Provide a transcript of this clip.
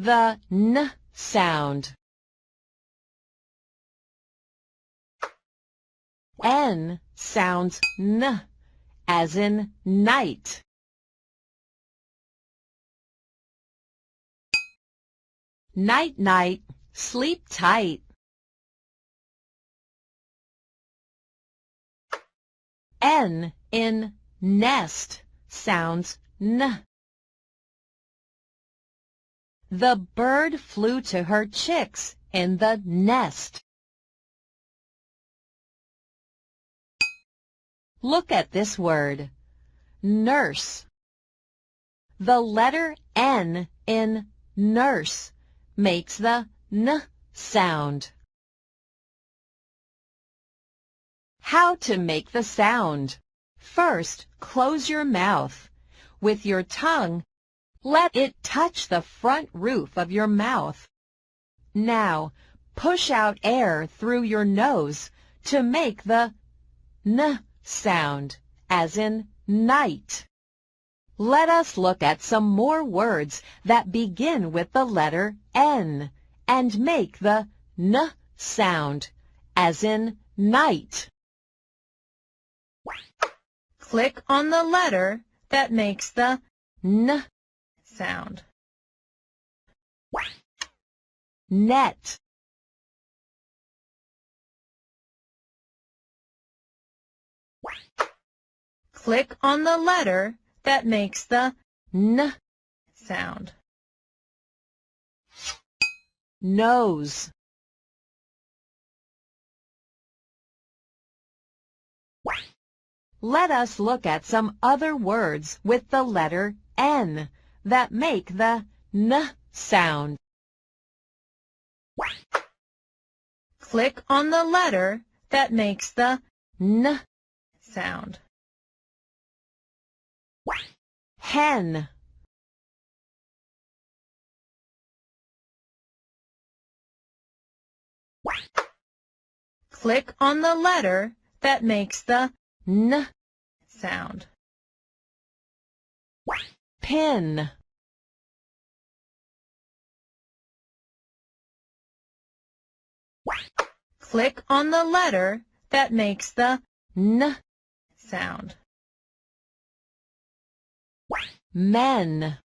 the N sound. N sounds N, as in night. Night, night, sleep tight. N in nest sounds N. The bird flew to her chicks in the nest. Look at this word, nurse. The letter N in nurse makes the N sound. How to make the sound? First, close your mouth. With your tongue, let it touch the front roof of your mouth. Now, push out air through your nose to make the N sound, as in night. Let us look at some more words that begin with the letter N and make the N sound, as in night. Click on the letter that makes the N sound. Net. Click on the letter that makes the N sound. Nose. Let us look at some other words with the letter N that make the N sound. Click on the letter that makes the N sound. Hen. Click on the letter that makes the N sound. Pin. Click on the letter that makes the N sound. Men.